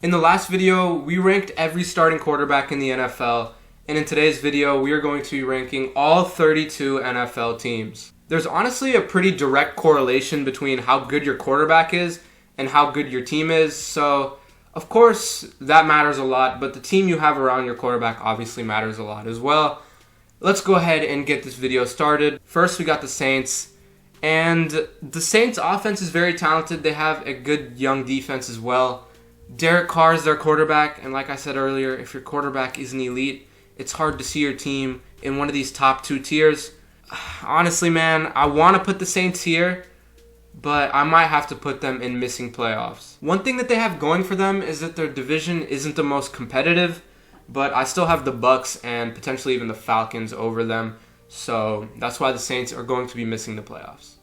In the last video, we ranked every starting quarterback in the NFL, and in today's video, we are going to be ranking all 32 NFL teams. There's honestly a pretty direct correlation between how good your quarterback is and how good your team is, so of course that matters a lot, but the team you have around your quarterback obviously matters a lot as well. Let's go ahead and get this video started. First, we got the Saints, and the Saints offense is very talented. They have a good young defense as well. Derek Carr is their quarterback, and like I said earlier, if your quarterback isn't elite, it's hard to see your team in one of these top two tiers. Honestly, man, I want to put the Saints here, but I might have to put them in missing playoffs. One thing that they have going for them is that their division isn't the most competitive, but I still have the Bucs and potentially even the Falcons over them, so that's why the Saints are going to be missing the playoffs.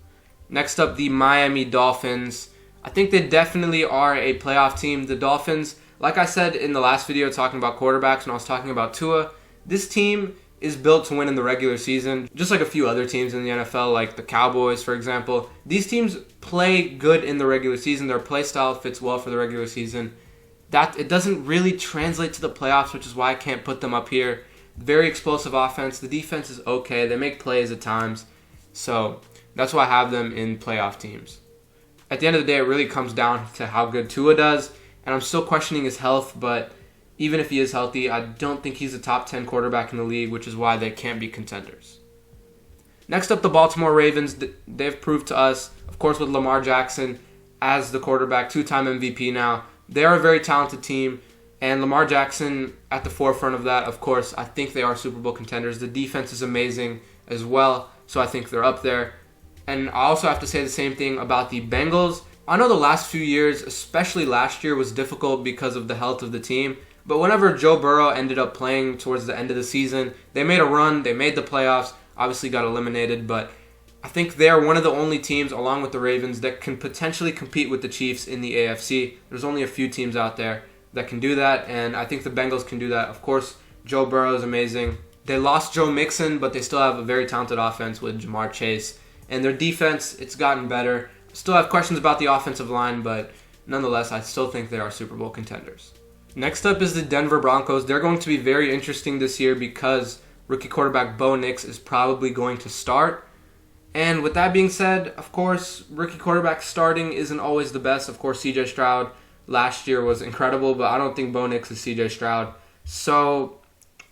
Next up, the Miami Dolphins. I think they definitely are a playoff team. The Dolphins, like I said in the last video talking about quarterbacks when I was talking about Tua, this team is built to win in the regular season, just like a few other teams in the NFL, like the Cowboys, for example. These teams play good in the regular season. Their play style fits well for the regular season. That it doesn't really translate to the playoffs, which is why I can't put them up here. Very explosive offense. The defense is okay. They make plays at times. So that's why I have them in playoff teams. At the end of the day, it really comes down to how good Tua does, and I'm still questioning his health, but even if he is healthy, I don't think he's a top 10 quarterback in the league, which is why they can't be contenders. Next up, the Baltimore Ravens. They've proved to us, of course, with Lamar Jackson as the quarterback, two-time MVP now. They are a very talented team, and Lamar Jackson at the forefront of that, of course. I think they are Super Bowl contenders. The defense is amazing as well, so I think they're up there. And I also have to say the same thing about the Bengals. I know the last few years, especially last year, was difficult because of the health of the team. But whenever Joe Burrow ended up playing towards the end of the season, they made a run, they made the playoffs, obviously got eliminated. But I think they are one of the only teams, along with the Ravens, that can potentially compete with the Chiefs in the AFC. There's only a few teams out there that can do that, and I think the Bengals can do that. Of course, Joe Burrow is amazing. They lost Joe Mixon, but they still have a very talented offense with Jamar Chase. And their defense, it's gotten better. Still have questions about the offensive line, but nonetheless, I still think they are Super Bowl contenders. Next up is the Denver Broncos. They're going to be very interesting this year because rookie quarterback Bo Nix is probably going to start. And with that being said, of course, rookie quarterback starting isn't always the best. Of course, CJ Stroud last year was incredible, but I don't think Bo Nix is CJ Stroud. So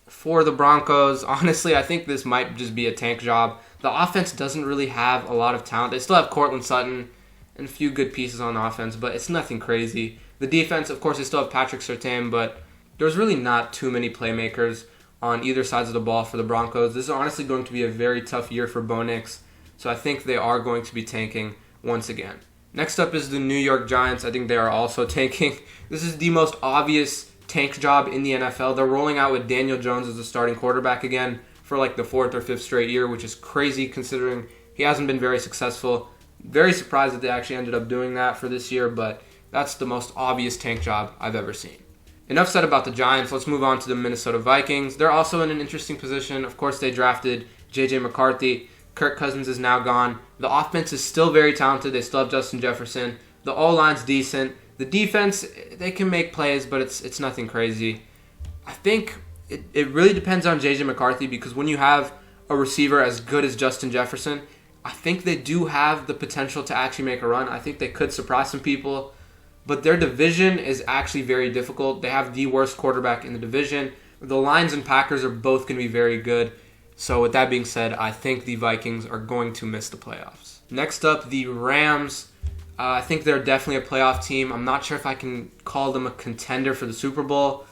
for the Broncos, honestly, I think this might just be a tank job. The offense doesn't really have a lot of talent. They still have Courtland Sutton and a few good pieces on offense, but it's nothing crazy. The defense, of course, they still have Patrick Surtain, but there's really not too many playmakers on either sides of the ball for the Broncos. This is honestly going to be a very tough year for Bo Nix, so I think they are going to be tanking once again. Next up is the New York Giants. I think they are also tanking. This is the most obvious tank job in the NFL. They're rolling out with Daniel Jones as the starting quarterback again for like the fourth or fifth straight year, which is crazy considering he hasn't been very successful. Very surprised that they actually ended up doing that for this year, but that's the most obvious tank job I've ever seen. Enough said about the Giants. Let's move on to the Minnesota Vikings. They're also in an interesting position. Of course, they drafted J.J. McCarthy. Kirk Cousins is now gone. The offense is still very talented. They still have Justin Jefferson. The O-line's decent. The defense, they can make plays, but it's nothing crazy. I think it really depends on J.J. McCarthy because when you have a receiver as good as Justin Jefferson, I think they do have the potential to actually make a run. I think they could surprise some people, but their division is actually very difficult. They have the worst quarterback in the division. The Lions and Packers are both going to be very good. So with that being said, I think the Vikings are going to miss the playoffs. Next up, the Rams. I think they're definitely a playoff team. I'm not sure if I can call them a contender for the Super Bowl,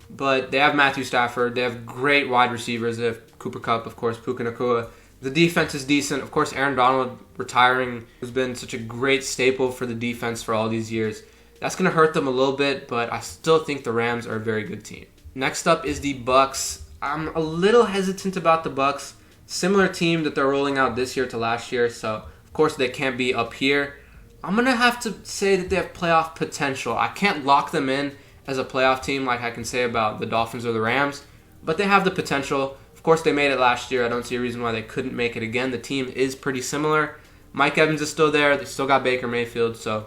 but they have Matthew Stafford. They have great wide receivers. They have Cooper Kupp, of course, Puka Nacua. The defense is decent. Of course, Aaron Donald retiring has been such a great staple for the defense for all these years. That's going to hurt them a little bit, but I still think the Rams are a very good team. Next up is the Bucs. I'm a little hesitant about the Bucs. Similar team that they're rolling out this year to last year, so of course they can't be up here. I'm going to have to say that they have playoff potential. I can't lock them in as a playoff team like I can say about the Dolphins or the Rams, but they have the potential. Of course, they made it last year. I don't see a reason why they couldn't make it again. The team is pretty similar. Mike Evans is still there. They still got Baker Mayfield, so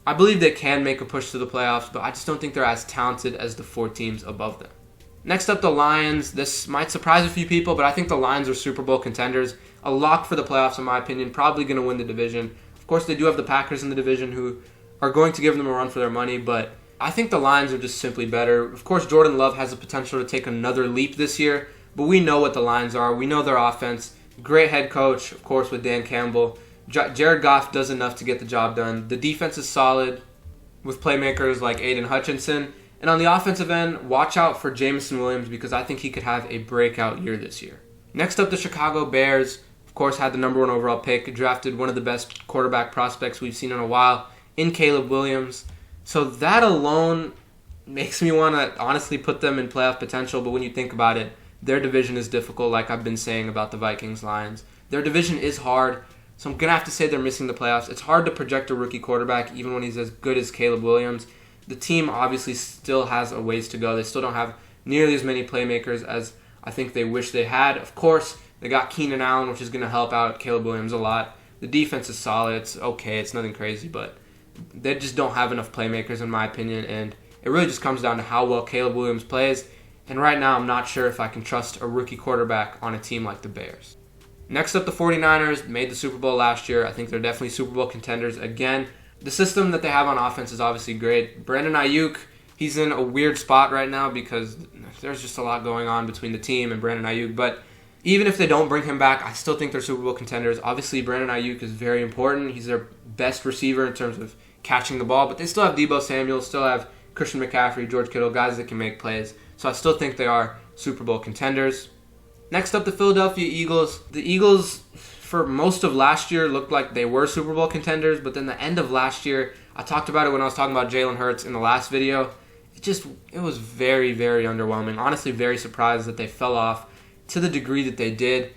I believe they can make a push to the playoffs, but I just don't think they're as talented as the 4 teams above them. Next up, the Lions. This might surprise a few people, but I think the Lions are Super Bowl contenders. A lock for the playoffs, in my opinion. Probably going to win the division. Of course, they do have the Packers in the division who are going to give them a run for their money, but I think the Lions are just simply better. Of course, Jordan Love has the potential to take another leap this year, but we know what the Lions are. We know their offense. Great head coach, of course, with Dan Campbell. Jared Goff does enough to get the job done. The defense is solid with playmakers like Aiden Hutchinson. And on the offensive end, watch out for Jameson Williams because I think he could have a breakout year this year. Next up, the Chicago Bears, of course, had the number 1 overall pick, drafted one of the best quarterback prospects we've seen in a while in Caleb Williams. So that alone makes me want to honestly put them in playoff potential, but when you think about it, their division is difficult, like I've been saying about the Vikings, Lions. Their division is hard, so I'm going to have to say they're missing the playoffs. It's hard to project a rookie quarterback, even when he's as good as Caleb Williams. The team obviously still has a ways to go. They still don't have nearly as many playmakers as I think they wish they had. Of course, they got Keenan Allen, which is going to help out Caleb Williams a lot. The defense is solid. It's okay. It's nothing crazy, but they just don't have enough playmakers, in my opinion, and it really just comes down to how well Caleb Williams plays. And right now, I'm not sure if I can trust a rookie quarterback on a team like the Bears. Next up, the 49ers made the Super Bowl last year. I think they're definitely Super Bowl contenders again. The system that they have on offense is obviously great. Brandon Ayuk, he's in a weird spot right now because there's just a lot going on between the team and Brandon Ayuk. But even if they don't bring him back, I still think they're Super Bowl contenders. Obviously, Brandon Ayuk is very important. He's their best receiver in terms of catching the ball. But they still have Deebo Samuel, still have Christian McCaffrey, George Kittle, guys that can make plays. So I still think they are Super Bowl contenders. Next up, the Philadelphia Eagles. The Eagles, for most of last year, looked like they were Super Bowl contenders, but then the end of last year, I talked about it when I was talking about Jalen Hurts in the last video. It was very, very underwhelming. Honestly, very surprised that they fell off to the degree that they did.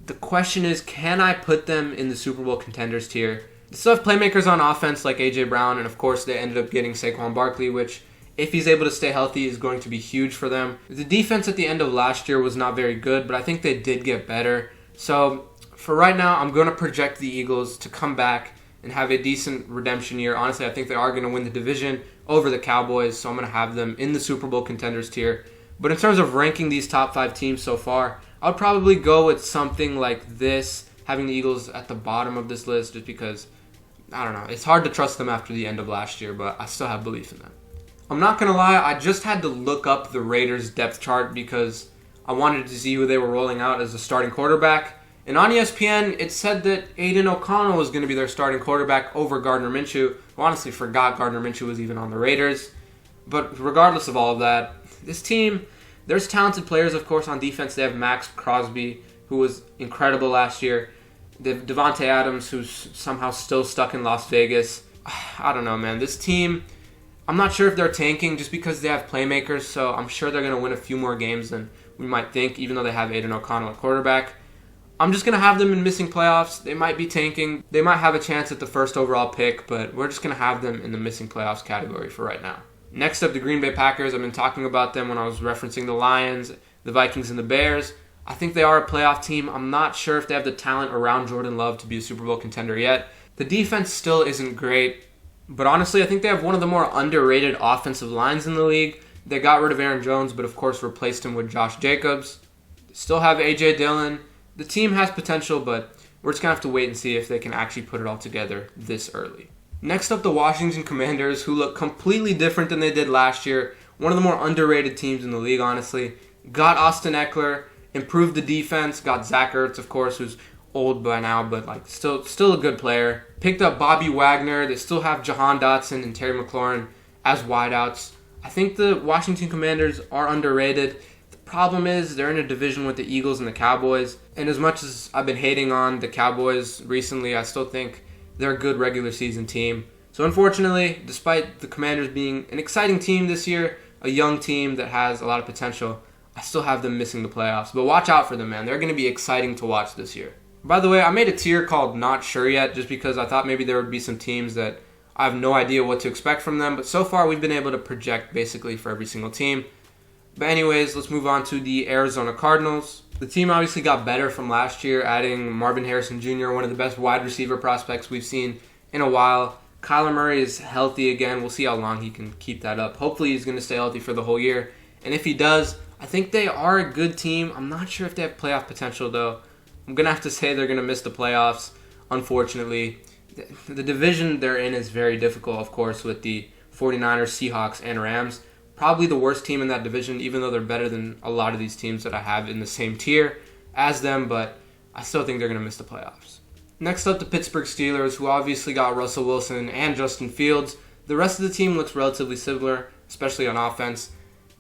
The question is, can I put them in the Super Bowl contenders tier? They still have playmakers on offense like A.J. Brown, and of course they ended up getting Saquon Barkley, which, if he's able to stay healthy, is going to be huge for them. The defense at the end of last year was not very good, but I think they did get better. So for right now, I'm going to project the Eagles to come back and have a decent redemption year. Honestly, I think they are going to win the division over the Cowboys, so I'm going to have them in the Super Bowl contenders tier. But in terms of ranking these top 5 teams so far, I would probably go with something like this, having the Eagles at the bottom of this list just because, I don't know, it's hard to trust them after the end of last year, but I still have belief in them. I'm not going to lie, I just had to look up the Raiders depth chart because I wanted to see who they were rolling out as the starting quarterback. And on ESPN, it said that Aiden O'Connell was going to be their starting quarterback over Gardner Minshew. I honestly forgot Gardner Minshew was even on the Raiders. But regardless of all of that, this team, there's talented players, of course, on defense. They have Max Crosby, who was incredible last year. They have Devontae Adams, who's somehow still stuck in Las Vegas. I don't know, man. This team, I'm not sure if they're tanking just because they have playmakers, so I'm sure they're going to win a few more games than we might think, even though they have Aiden O'Connell at quarterback. I'm just going to have them in missing playoffs. They might be tanking. They might have a chance at the first overall pick, but we're just going to have them in the missing playoffs category for right now. Next up, the Green Bay Packers. I've been talking about them when I was referencing the Lions, the Vikings, and the Bears. I think they are a playoff team. I'm not sure if they have the talent around Jordan Love to be a Super Bowl contender yet. The defense still isn't great, but honestly, I think they have one of the more underrated offensive lines in the league. They got rid of Aaron Jones, but of course replaced him with Josh Jacobs. They still have A.J. Dillon. The team has potential, but we're just going to have to wait and see if they can actually put it all together this early. Next up, the Washington Commanders, who look completely different than they did last year. One of the more underrated teams in the league, honestly. Got Austin Eckler, improved the defense, got Zach Ertz, of course, who's old by now, but still a good player. Picked up Bobby Wagner. They still have Jahan Dotson and Terry McLaurin as wideouts. I think the Washington Commanders are underrated. The problem is they're in a division with the Eagles and the Cowboys, and as much as I've been hating on the Cowboys recently, I still think they're a good regular season team. So unfortunately, despite the Commanders being an exciting team this year, a young team that has a lot of potential, I still have them missing the playoffs. But watch out for them, man. They're going to be exciting to watch this year. By the way, I made a tier called Not Sure Yet just because I thought maybe there would be some teams that I have no idea what to expect from them. But so far, we've been able to project basically for every single team. But anyways, let's move on to the Arizona Cardinals. The team obviously got better from last year, adding Marvin Harrison Jr., one of the best wide receiver prospects we've seen in a while. Kyler Murray is healthy again. We'll see how long he can keep that up. Hopefully he's going to stay healthy for the whole year. And if he does, I think they are a good team. I'm not sure if they have playoff potential, though. I'm going to have to say they're going to miss the playoffs, unfortunately. The division they're in is very difficult, of course, with the 49ers, Seahawks, and Rams. Probably the worst team in that division, even though they're better than a lot of these teams that I have in the same tier as them, but I still think they're going to miss the playoffs. Next up, the Pittsburgh Steelers, who obviously got Russell Wilson and Justin Fields. The rest of the team looks relatively similar, especially on offense.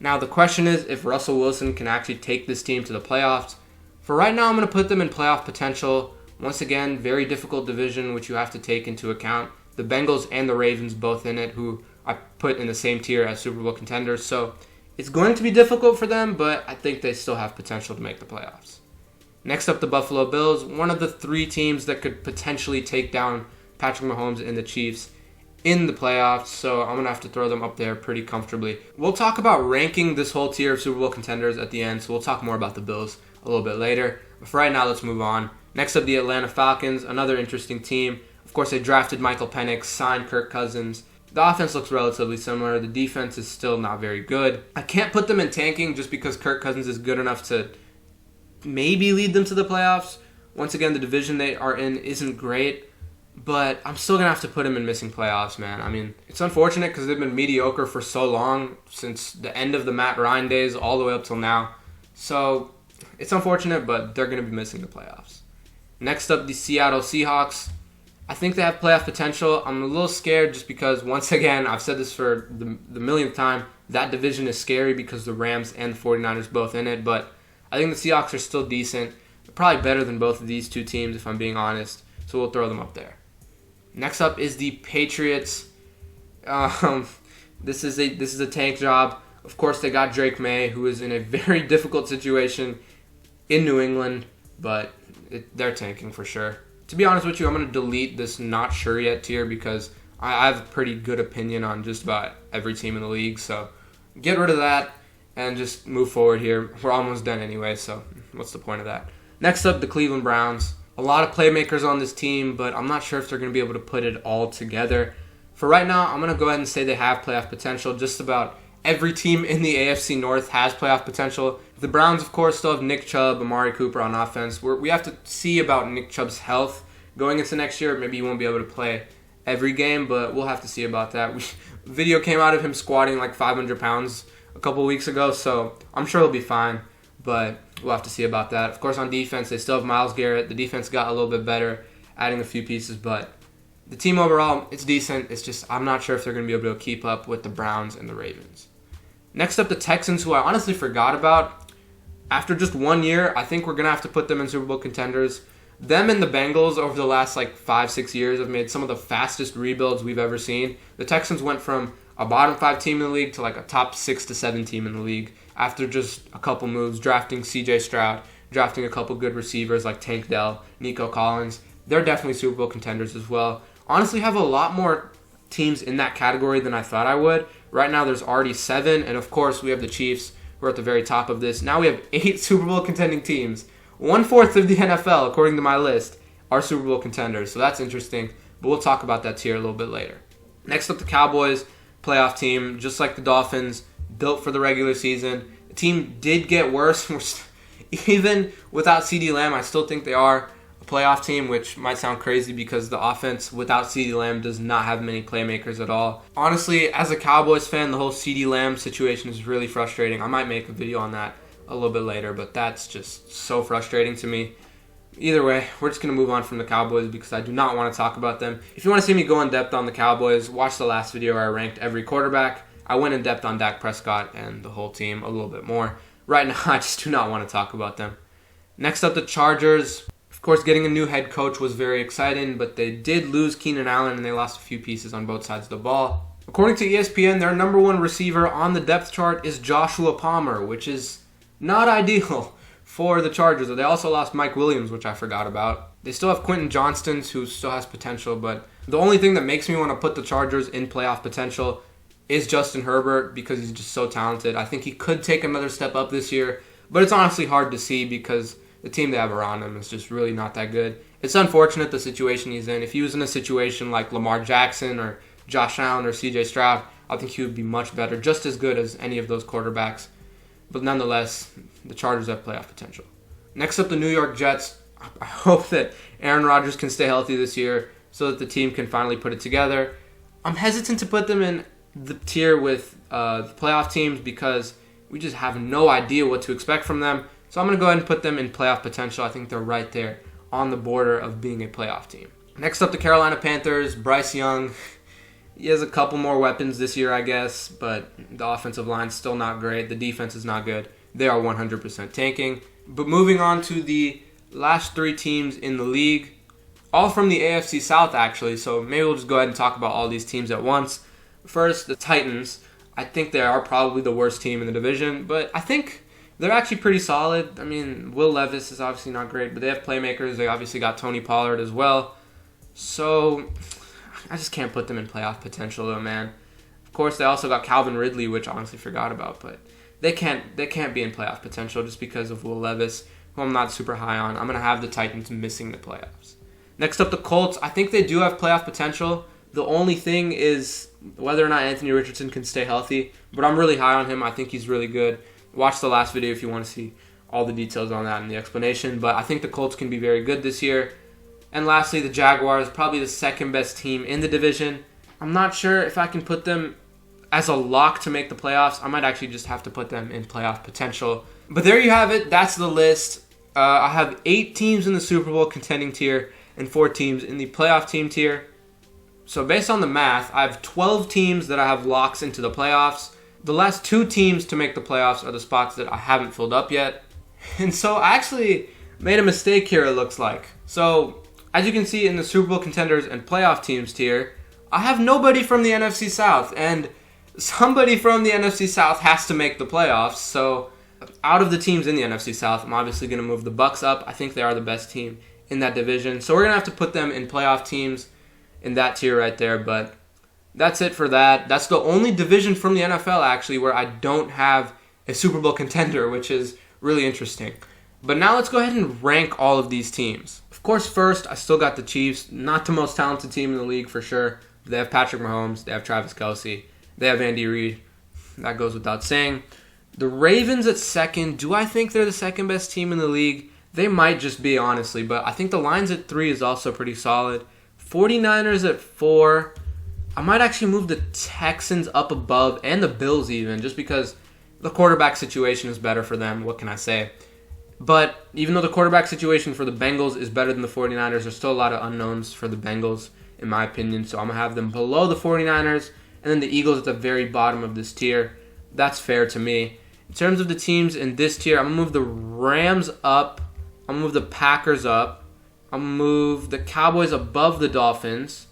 Now, the question is if Russell Wilson can actually take this team to the playoffs. For right now, I'm going to put them in playoff potential. Once again, very difficult division, which you have to take into account. The Bengals and the Ravens both in it, who I put in the same tier as Super Bowl contenders. So it's going to be difficult for them, but I think they still have potential to make the playoffs. Next up, the Buffalo Bills, one of the 3 teams that could potentially take down Patrick Mahomes and the Chiefs in the playoffs, so I'm going to have to throw them up there pretty comfortably. We'll talk about ranking this whole tier of Super Bowl contenders at the end, so we'll talk more about the Bills a little bit later. But for right now, let's move on. Next up, the Atlanta Falcons, another interesting team. Of course, they drafted Michael Penix, signed Kirk Cousins. The offense looks relatively similar. The defense is still not very good. I can't put them in tanking just because Kirk Cousins is good enough to maybe lead them to the playoffs. Once again, the division they are in isn't great, but I'm still going to have to put them in missing playoffs, man. I mean, it's unfortunate because they've been mediocre for so long, since the end of the Matt Ryan days all the way up till now. So it's unfortunate, but they're going to be missing the playoffs. Next up, the Seattle Seahawks. I think they have playoff potential. I'm a little scared just because, once again, I've said this for the millionth time, that division is scary because the Rams and the 49ers both in it, but I think the Seahawks are still decent. They're probably better than both of these 2 teams, if I'm being honest. So we'll throw them up there. Next up is the Patriots. This is a tank job. Of course, they got Drake May, who is in a very difficult situation in New England, but they're tanking for sure. To be honest with you, I'm going to delete this not sure yet tier because I have a pretty good opinion on just about every team in the league. So get rid of that and just move forward here. We're almost done anyway, so what's the point of that? Next up, the Cleveland Browns. A lot of playmakers on this team, but I'm not sure if they're going to be able to put it all together. For right now, I'm going to go ahead and say they have playoff potential. Just about every team in the AFC North has playoff potential. The Browns, of course, still have Nick Chubb, Amari Cooper on offense. We have to see about Nick Chubb's health going into next year. Maybe he won't be able to play every game, but we'll have to see about that. Video came out of him squatting like 500 pounds a couple weeks ago, so I'm sure he'll be fine, but we'll have to see about that. Of course, on defense, they still have Myles Garrett. The defense got a little bit better, adding a few pieces, but the team overall, it's decent. It's just I'm not sure if they're going to be able to keep up with the Browns and the Ravens. Next up, the Texans, who I honestly forgot about. After just 1 year, I think we're going to have to put them in Super Bowl contenders. Them and the Bengals over the last 5-6 years have made some of the fastest rebuilds we've ever seen. The Texans went from a bottom 5 team in the league to a top 6 to 7 team in the league after just a couple moves, drafting C.J. Stroud, drafting a couple good receivers like Tank Dell, Nico Collins. They're definitely Super Bowl contenders as well. Honestly, have a lot more teams in that category than I thought I would. Right now, there's already 7, and of course, we have the Chiefs, who are at the very top of this. Now we have 8 Super Bowl contending teams. 1/4 of the NFL, according to my list, are Super Bowl contenders, so that's interesting, but we'll talk about that tier a little bit later. Next up, the Cowboys, playoff team, just like the Dolphins, built for the regular season. The team did get worse. Even without CeeDee Lamb, I still think they are a playoff team, which might sound crazy because the offense without CeeDee Lamb does not have many playmakers at all. Honestly, as a Cowboys fan, the whole CeeDee Lamb situation is really frustrating. I might make a video on that a little bit later, but that's just so frustrating to me. Either way, we're just going to move on from the Cowboys because I do not want to talk about them. If you want to see me go in depth on the Cowboys, watch the last video where I ranked every quarterback. I went in depth on Dak Prescott and the whole team a little bit more. Right now, I just do not want to talk about them. Next up, the Chargers. Of course, getting a new head coach was very exciting, but they did lose Keenan Allen and they lost a few pieces on both sides of the ball. According to ESPN, their number 1 receiver on the depth chart is Joshua Palmer, which is not ideal for the Chargers. They also lost Mike Williams, which I forgot about. They still have Quentin Johnston, who still has potential, but the only thing that makes me want to put the Chargers in playoff potential is Justin Herbert because he's just so talented. I think he could take another step up this year, but it's honestly hard to see because the team they have around him is just really not that good. It's unfortunate the situation he's in. If he was in a situation like Lamar Jackson or Josh Allen or CJ Stroud, I think he would be much better, just as good as any of those quarterbacks. But nonetheless, the Chargers have playoff potential. Next up, the New York Jets. I hope that Aaron Rodgers can stay healthy this year so that the team can finally put it together. I'm hesitant to put them in the tier with the playoff teams because we just have no idea what to expect from them. So I'm going to go ahead and put them in playoff potential. I think they're right there on the border of being a playoff team. Next up, the Carolina Panthers. Bryce Young. He has a couple more weapons this year, I guess, but the offensive line's still not great. The defense is not good. They are 100% tanking. But moving on to the last 3 teams in the league, all from the AFC South, actually, so maybe we'll just go ahead and talk about all these teams at once. First, the Titans. I think they are probably the worst team in the division, but I think they're actually pretty solid. I mean, Will Levis is obviously not great, but they have playmakers. They obviously got Tony Pollard as well. So I just can't put them in playoff potential, though, man. Of course, they also got Calvin Ridley, which I honestly forgot about, but they can't be in playoff potential just because of Will Levis, who I'm not super high on. I'm going to have the Titans missing the playoffs. Next up, the Colts. I think they do have playoff potential. The only thing is whether or not Anthony Richardson can stay healthy, but I'm really high on him. I think he's really good. Watch the last video if you want to see all the details on that and the explanation, but I think the Colts can be very good this year. And lastly, the Jaguars, probably the second best team in the division. I'm not sure if I can put them as a lock to make the playoffs. I might actually just have to put them in playoff potential. But there you have it. That's the list. I have 8 teams in the Super Bowl contending tier and 4 teams in the playoff team tier. So based on the math, I have 12 teams that I have locks into the playoffs. The last 2 teams to make the playoffs are the spots that I haven't filled up yet. And so I actually made a mistake here, it looks like. So as you can see in the Super Bowl contenders and playoff teams tier, I have nobody from the NFC South. And somebody from the NFC South has to make the playoffs. So out of the teams in the NFC South, I'm obviously going to move the Bucs up. I think they are the best team in that division. So we're going to have to put them in playoff teams in that tier right there. But that's it for that. That's the only division from the NFL, actually, where I don't have a Super Bowl contender, which is really interesting. But now let's go ahead and rank all of these teams. Of course, first, I still got the Chiefs. Not the most talented team in the league for sure. They have Patrick Mahomes. They have Travis Kelce. They have Andy Reid. That goes without saying. The Ravens at second. Do I think they're the second best team in the league? They might just be, honestly. But I think the Lions at 3 is also pretty solid. 49ers at 4. I might actually move the Texans up above, and the Bills even, just because the quarterback situation is better for them. What can I say? But even though the quarterback situation for the Bengals is better than the 49ers, there's still a lot of unknowns for the Bengals, in my opinion. So I'm going to have them below the 49ers, and then the Eagles at the very bottom of this tier. That's fair to me. In terms of the teams in this tier, I'm going to move the Rams up. I'm going to move the Packers up. I'm going to move the Cowboys above the Dolphins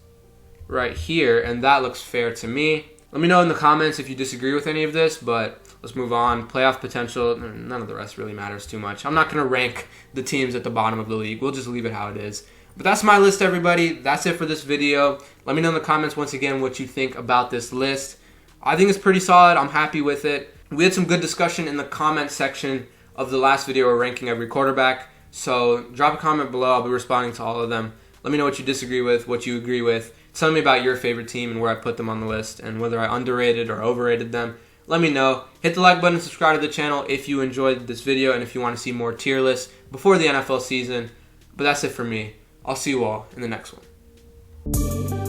right here, and that looks fair to me. Let me know in the comments if you disagree with any of this, but let's move on. Playoff potential, none of the rest really matters too much. I'm not going to rank the teams at the bottom of the league. We'll just leave it how it is. But that's my list, everybody. That's it for this video. Let me know in the comments once again what you think about this list. I think it's pretty solid. I'm happy with it. We had some good discussion in the comment section of the last video we're ranking every quarterback. So drop a comment below. I'll be responding to all of them. Let me know what you disagree with, what you agree with. Tell me about your favorite team and where I put them on the list and whether I underrated or overrated them. Let me know. Hit the like button and subscribe to the channel if you enjoyed this video and if you want to see more tier lists before the NFL season. But that's it for me. I'll see you all in the next one.